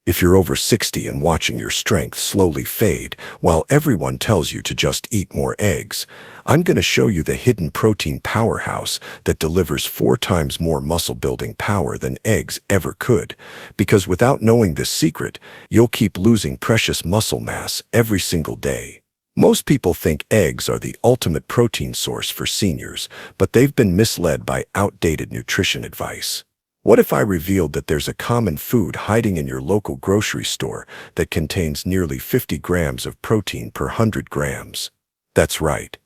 If you're over 60 and watching your strength slowly fade while everyone tells you to just eat more eggs, I'm going to show you the hidden protein powerhouse that delivers 4 times more muscle-building power than eggs ever could. Because without knowing this secret, you'll keep losing precious muscle mass every single day. Most people think eggs are the ultimate protein source for seniors, but they've been misled by outdated nutrition advice. What if I revealed that there's a common food hiding in your local grocery store that contains nearly 50 grams of protein per 100 grams? That's right.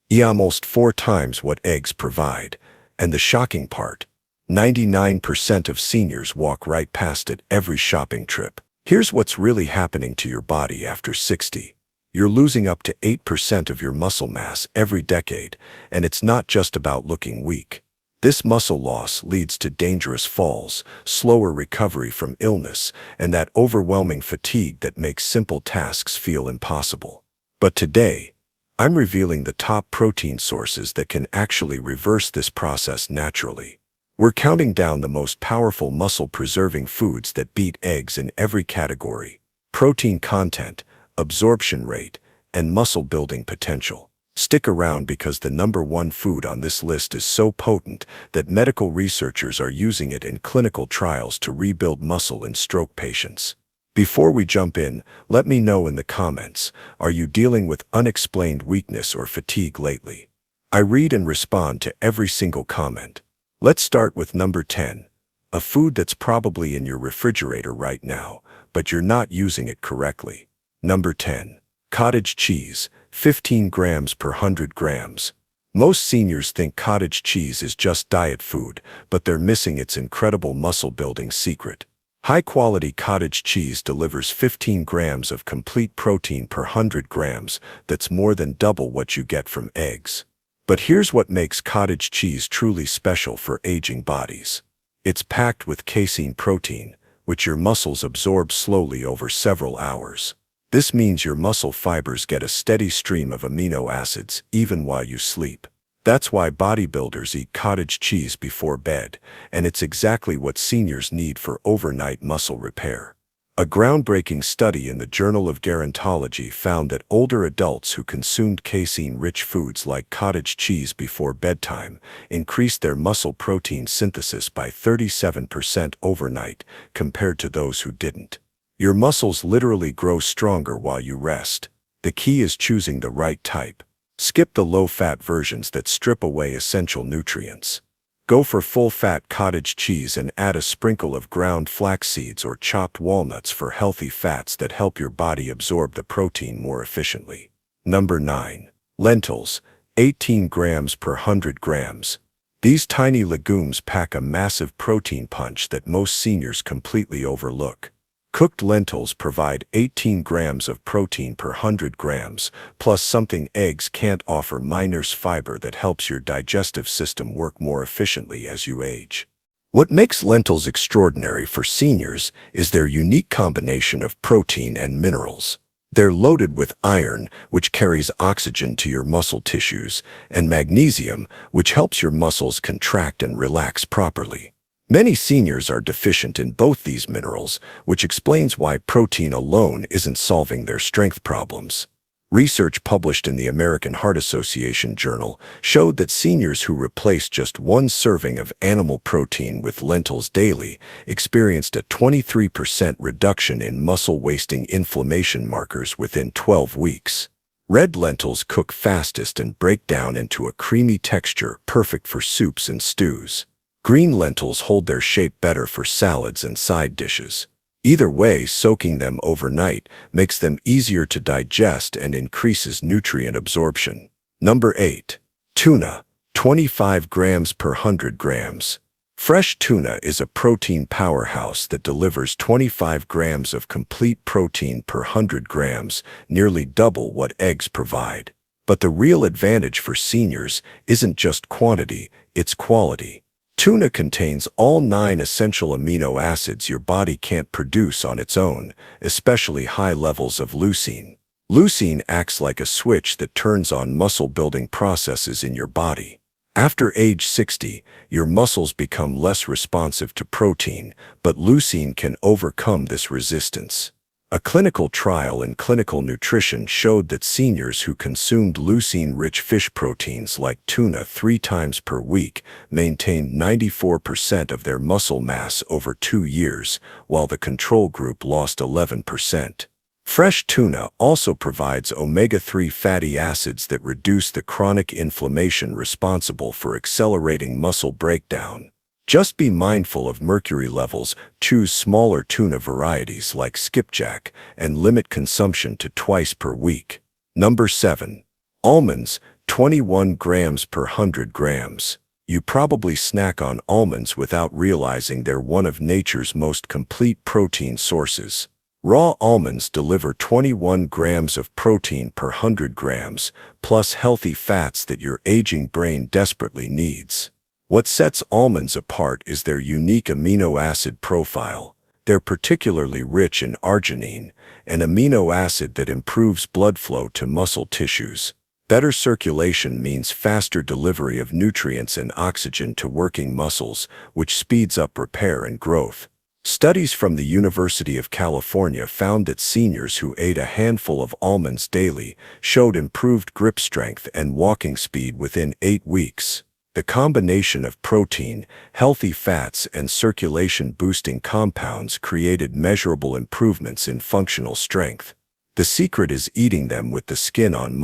Almost 4 times what eggs provide. And the shocking part, 99% of seniors walk right past it every shopping trip. Here's what's really happening to your body after 60. You're losing up to 8% of your muscle mass every decade, and it's not just about looking weak. This muscle loss leads to dangerous falls, slower recovery from illness, and that overwhelming fatigue that makes simple tasks feel impossible. But today, I'm revealing the top protein sources that can actually reverse this process naturally. We're counting down the most powerful muscle-preserving foods that beat eggs in every category: protein content, absorption rate, and muscle-building potential. Stick around because the #1 food on this list is so potent that medical researchers are using it in clinical trials to rebuild muscle in stroke patients. Before we jump in, let me know in the comments, are you dealing with unexplained weakness or fatigue lately? I read and respond to every single comment. Let's start with number 10, a food that's probably in your refrigerator right now, but you're not using it correctly. Number 10, cottage cheese. 15 grams per 100 grams. Most seniors think cottage cheese is just diet food, but they're missing its incredible muscle-building secret. High-quality cottage cheese delivers 15 grams of complete protein per 100 grams. That's more than double what you get from eggs. But here's what makes cottage cheese truly special for aging bodies. It's packed with casein protein, which your muscles absorb slowly over several hours. This means your muscle fibers get a steady stream of amino acids even while you sleep. That's why bodybuilders eat cottage cheese before bed, and it's exactly what seniors need for overnight muscle repair. A groundbreaking study in the Journal of Gerontology found that older adults who consumed casein-rich foods like cottage cheese before bedtime increased their muscle protein synthesis by 37% overnight compared to those who didn't. Your muscles literally grow stronger while you rest. The key is choosing the right type. Skip the low-fat versions that strip away essential nutrients. Go for full-fat cottage cheese and add a sprinkle of ground flax seeds or chopped walnuts for healthy fats that help your body absorb the protein more efficiently. Number 9. Lentils, 18 grams per 100 grams. These tiny legumes pack a massive protein punch that most seniors completely overlook. Cooked lentils provide 18 grams of protein per 100 grams, plus something eggs can't offer: miner's fiber that helps your digestive system work more efficiently as you age. What makes lentils extraordinary for seniors is their unique combination of protein and minerals. They're loaded with iron, which carries oxygen to your muscle tissues, and magnesium, which helps your muscles contract and relax properly. Many seniors are deficient in both these minerals, which explains why protein alone isn't solving their strength problems. Research published in the American Heart Association Journal showed that seniors who replaced just 1 serving of animal protein with lentils daily experienced a 23% reduction in muscle-wasting inflammation markers within 12 weeks. Red lentils cook fastest and break down into a creamy texture perfect for soups and stews. Green lentils hold their shape better for salads and side dishes. Either way, soaking them overnight makes them easier to digest and increases nutrient absorption. Number 8. Tuna, 25 grams per 100 grams. Fresh tuna is a protein powerhouse that delivers 25 grams of complete protein per 100 grams, nearly double what eggs provide. But the real advantage for seniors isn't just quantity, it's quality. Tuna contains all 9 essential amino acids your body can't produce on its own, especially high levels of leucine. Leucine acts like a switch that turns on muscle-building processes in your body. After age 60, your muscles become less responsive to protein, but leucine can overcome this resistance. A clinical trial in clinical nutrition showed that seniors who consumed leucine-rich fish proteins like tuna 3 times per week maintained 94% of their muscle mass over 2 years, while the control group lost 11%. Fresh tuna also provides omega-3 fatty acids that reduce the chronic inflammation responsible for accelerating muscle breakdown. Just be mindful of mercury levels, choose smaller tuna varieties like skipjack, and limit consumption to twice per week. Number 7. Almonds, 21 grams per 100 grams. You probably snack on almonds without realizing they're one of nature's most complete protein sources. Raw almonds deliver 21 grams of protein per 100 grams, plus healthy fats that your aging brain desperately needs. What sets almonds apart is their unique amino acid profile. They're particularly rich in arginine, an amino acid that improves blood flow to muscle tissues. Better circulation means faster delivery of nutrients and oxygen to working muscles, which speeds up repair and growth. Studies from the University of California found that seniors who ate a handful of almonds daily showed improved grip strength and walking speed within 8 weeks. The combination of protein, healthy fats, and circulation-boosting compounds created measurable improvements in functional strength. The secret is eating them with the skin on.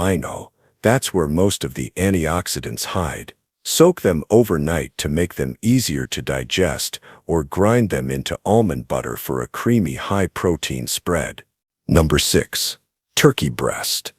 That's where most of the antioxidants hide. Soak them overnight to make them easier to digest, or grind them into almond butter for a creamy high-protein spread. Number 6. Turkey breast.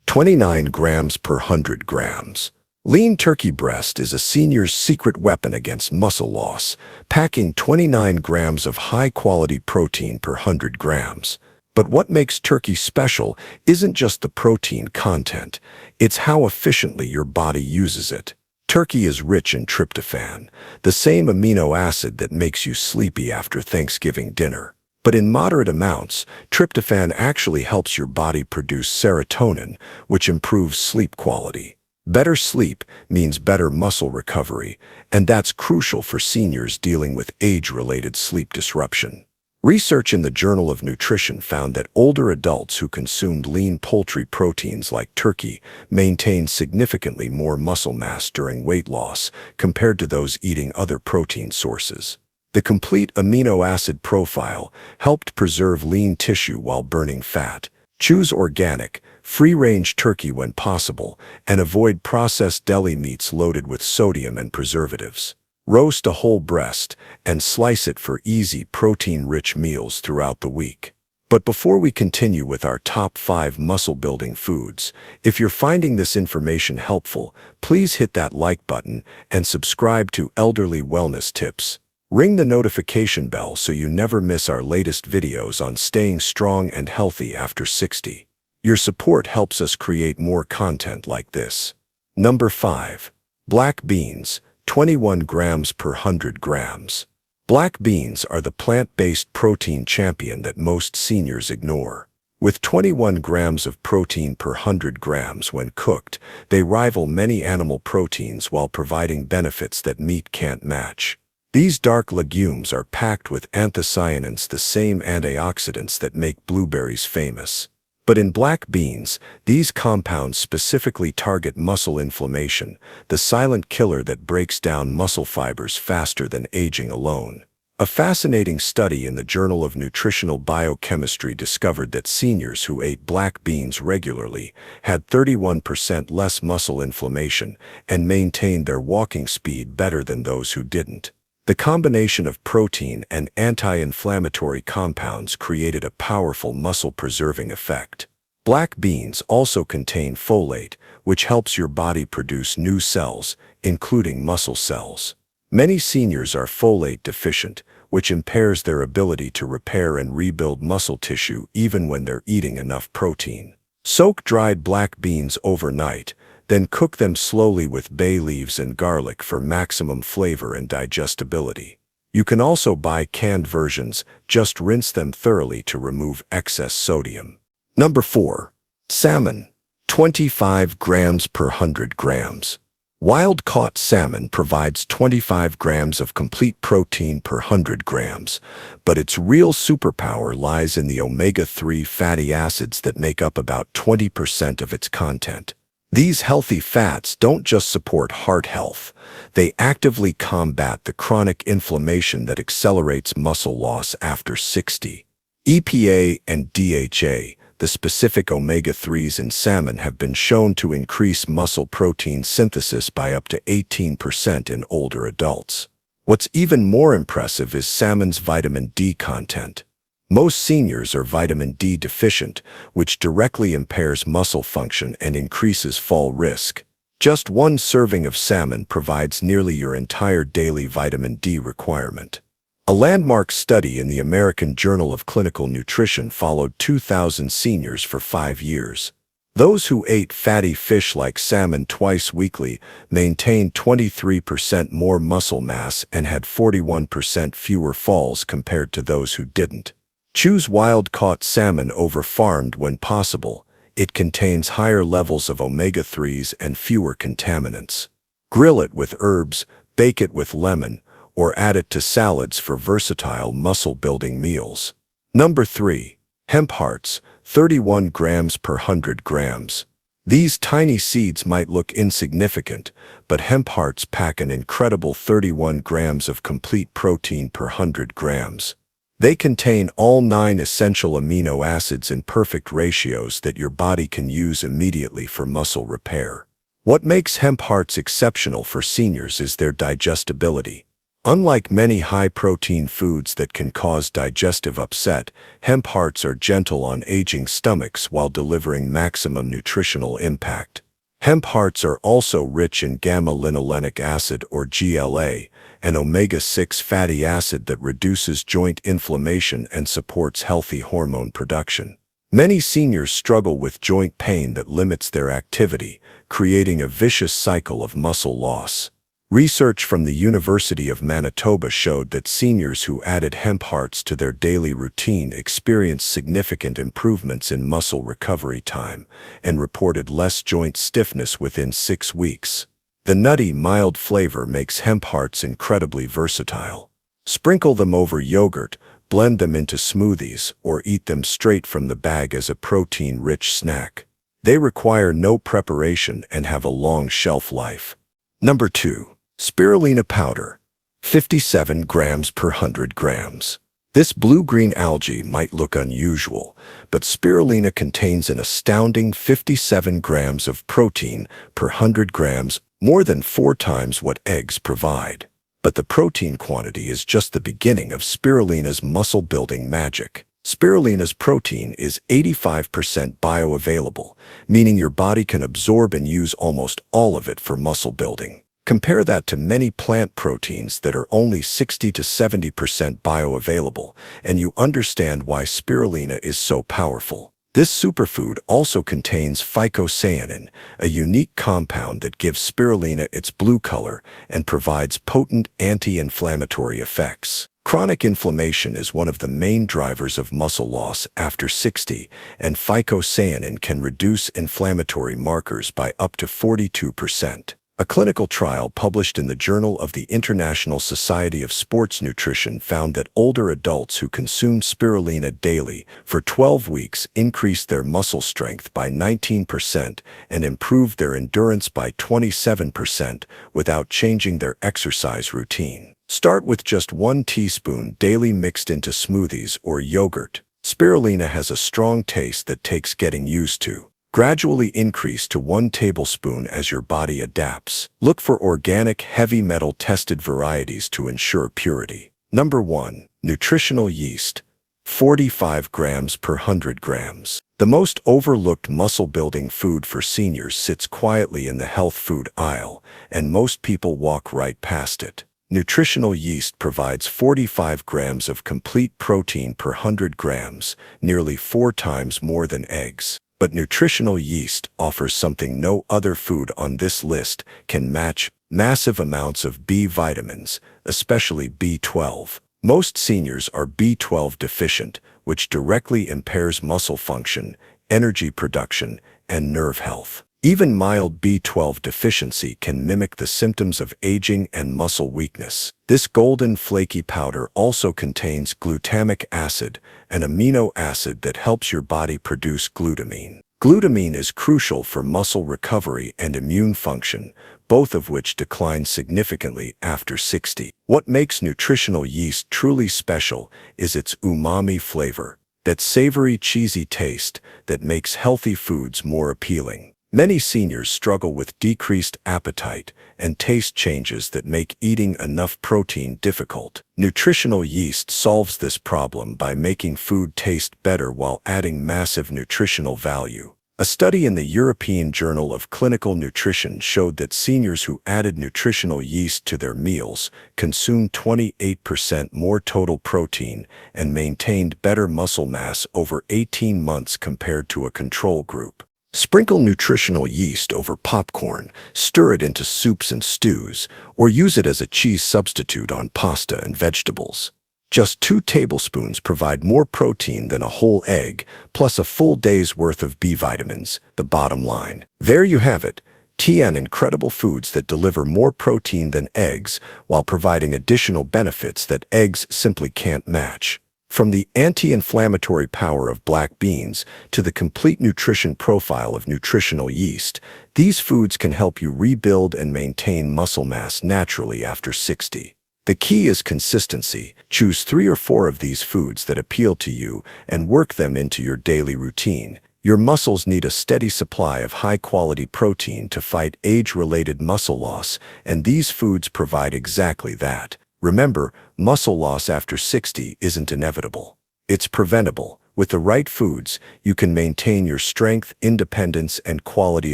29 grams per 100 grams. Lean turkey breast is a senior's secret weapon against muscle loss, packing 29 grams of high-quality protein per 100 grams. But what makes turkey special isn't just the protein content, it's how efficiently your body uses it. Turkey is rich in tryptophan, the same amino acid that makes you sleepy after Thanksgiving dinner. But in moderate amounts, tryptophan actually helps your body produce serotonin, which improves sleep quality. Better sleep means better muscle recovery, and that's crucial for seniors dealing with age-related sleep disruption. Research in the Journal of Nutrition found that older adults who consumed lean poultry proteins like turkey maintained significantly more muscle mass during weight loss compared to those eating other protein sources. The complete amino acid profile helped preserve lean tissue while burning fat. Choose organic, free-range turkey when possible, and avoid processed deli meats loaded with sodium and preservatives. Roast a whole breast and slice it for easy protein-rich meals throughout the week. But before we continue with our top 5 muscle-building foods, if you're finding this information helpful, please hit that like button and subscribe to Elderly Wellness Tips. Ring the notification bell so you never miss our latest videos on staying strong and healthy after 60. Your support helps us create more content like this. Number 5. Black beans. 21 grams per 100 grams. Black beans are the plant-based protein champion that most seniors ignore. With 21 grams of protein per 100 grams when cooked, they rival many animal proteins while providing benefits that meat can't match. These dark legumes are packed with anthocyanins, the same antioxidants that make blueberries famous. But in black beans, these compounds specifically target muscle inflammation, the silent killer that breaks down muscle fibers faster than aging alone. A fascinating study in the Journal of Nutritional Biochemistry discovered that seniors who ate black beans regularly had 31% less muscle inflammation and maintained their walking speed better than those who didn't. The combination of protein and anti-inflammatory compounds created a powerful muscle-preserving effect. Black beans also contain folate, which helps your body produce new cells, including muscle cells. Many seniors are folate deficient, which impairs their ability to repair and rebuild muscle tissue even when they're eating enough protein. Soak dried black beans overnight, then cook them slowly with bay leaves and garlic for maximum flavor and digestibility. You can also buy canned versions, just rinse them thoroughly to remove excess sodium. Number 4. Salmon. 25 grams per 100 grams. Wild-caught salmon provides 25 grams of complete protein per 100 grams, but its real superpower lies in the omega-3 fatty acids that make up about 20% of its content. These healthy fats don't just support heart health, they actively combat the chronic inflammation that accelerates muscle loss after 60. EPA and DHA, the specific omega-3s in salmon, have been shown to increase muscle protein synthesis by up to 18% in older adults. What's even more impressive is salmon's vitamin D content. Most seniors are vitamin D deficient, which directly impairs muscle function and increases fall risk. Just one serving of salmon provides nearly your entire daily vitamin D requirement. A landmark study in the American Journal of Clinical Nutrition followed 2,000 seniors for 5 years. Those who ate fatty fish like salmon twice weekly maintained 23% more muscle mass and had 41% fewer falls compared to those who didn't. Choose wild-caught salmon over farmed when possible. It contains higher levels of omega-3s and fewer contaminants. Grill it with herbs, bake it with lemon, or add it to salads for versatile muscle-building meals. Number 3. Hemp hearts, 31 grams per 100 grams. These tiny seeds might look insignificant, but hemp hearts pack an incredible 31 grams of complete protein per 100 grams. They contain all 9 essential amino acids in perfect ratios that your body can use immediately for muscle repair. What makes hemp hearts exceptional for seniors is their digestibility. Unlike many high-protein foods that can cause digestive upset, hemp hearts are gentle on aging stomachs while delivering maximum nutritional impact. Hemp hearts are also rich in gamma-linolenic acid, or GLA, an omega-6 fatty acid that reduces joint inflammation and supports healthy hormone production. Many seniors struggle with joint pain that limits their activity, creating a vicious cycle of muscle loss. Research from the University of Manitoba showed that seniors who added hemp hearts to their daily routine experienced significant improvements in muscle recovery time and reported less joint stiffness within 6 weeks. The nutty, mild flavor makes hemp hearts incredibly versatile. Sprinkle them over yogurt, blend them into smoothies, or eat them straight from the bag as a protein-rich snack. They require no preparation and have a long shelf life. Number 2. Spirulina powder, 57 grams per 100 grams. This blue-green algae might look unusual, but spirulina contains an astounding 57 grams of protein per 100 grams, more than 4 times what eggs provide. But the protein quantity is just the beginning of spirulina's muscle-building magic. Spirulina's protein is 85% bioavailable, meaning your body can absorb and use almost all of it for muscle building. Compare that to many plant proteins that are only 60 to 70% bioavailable, and you understand why spirulina is so powerful. This superfood also contains phycocyanin, a unique compound that gives spirulina its blue color and provides potent anti-inflammatory effects. Chronic inflammation is one of the main drivers of muscle loss after 60, and phycocyanin can reduce inflammatory markers by up to 42%. A clinical trial published in the Journal of the International Society of Sports Nutrition found that older adults who consumed spirulina daily for 12 weeks increased their muscle strength by 19% and improved their endurance by 27% without changing their exercise routine. Start with just 1 teaspoon daily mixed into smoothies or yogurt. Spirulina has a strong taste that takes getting used to. Gradually increase to 1 tablespoon as your body adapts. Look for organic, heavy metal tested varieties to ensure purity. Number 1. Nutritional yeast, 45 grams per 100 grams. The most overlooked muscle-building food for seniors sits quietly in the health food aisle, and most people walk right past it. Nutritional yeast provides 45 grams of complete protein per 100 grams, nearly 4 times more than eggs. But nutritional yeast offers something no other food on this list can match: massive amounts of B vitamins, especially B12. Most seniors are B12 deficient, which directly impairs muscle function, energy production, and nerve health. Even mild B12 deficiency can mimic the symptoms of aging and muscle weakness. This golden flaky powder also contains glutamic acid, an amino acid that helps your body produce glutamine. Glutamine is crucial for muscle recovery and immune function, both of which decline significantly after 60. What makes nutritional yeast truly special is its umami flavor, that savory, cheesy taste that makes healthy foods more appealing. Many seniors struggle with decreased appetite and taste changes that make eating enough protein difficult. Nutritional yeast solves this problem by making food taste better while adding massive nutritional value. A study in the European Journal of Clinical Nutrition showed that seniors who added nutritional yeast to their meals consumed 28% more total protein and maintained better muscle mass over 18 months compared to a control group. Sprinkle nutritional yeast over popcorn, stir it into soups and stews, or use it as a cheese substitute on pasta and vegetables. Just 2 tablespoons provide more protein than a whole egg, plus a full day's worth of B vitamins, the bottom line. There you have it, 10 incredible foods that deliver more protein than eggs while providing additional benefits that eggs simply can't match. From the anti-inflammatory power of black beans to the complete nutrition profile of nutritional yeast, these foods can help you rebuild and maintain muscle mass naturally after 60. The key is consistency. Choose 3 or 4 of these foods that appeal to you and work them into your daily routine. Your muscles need a steady supply of high-quality protein to fight age-related muscle loss, and these foods provide exactly that. Remember, muscle loss after 60 isn't inevitable. It's preventable. With the right foods, you can maintain your strength, independence, and quality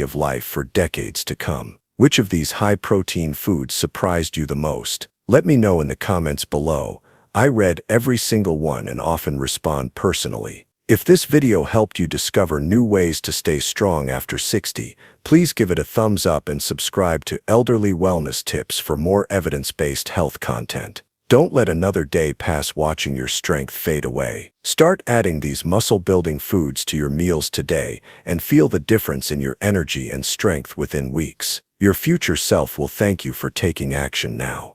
of life for decades to come. Which of these high-protein foods surprised you the most? Let me know in the comments below. I read every single one and often respond personally. If this video helped you discover new ways to stay strong after 60, please give it a thumbs up and subscribe to Elderly Wellness Tips for more evidence-based health content. Don't let another day pass watching your strength fade away. Start adding these muscle-building foods to your meals today and feel the difference in your energy and strength within weeks. Your future self will thank you for taking action now.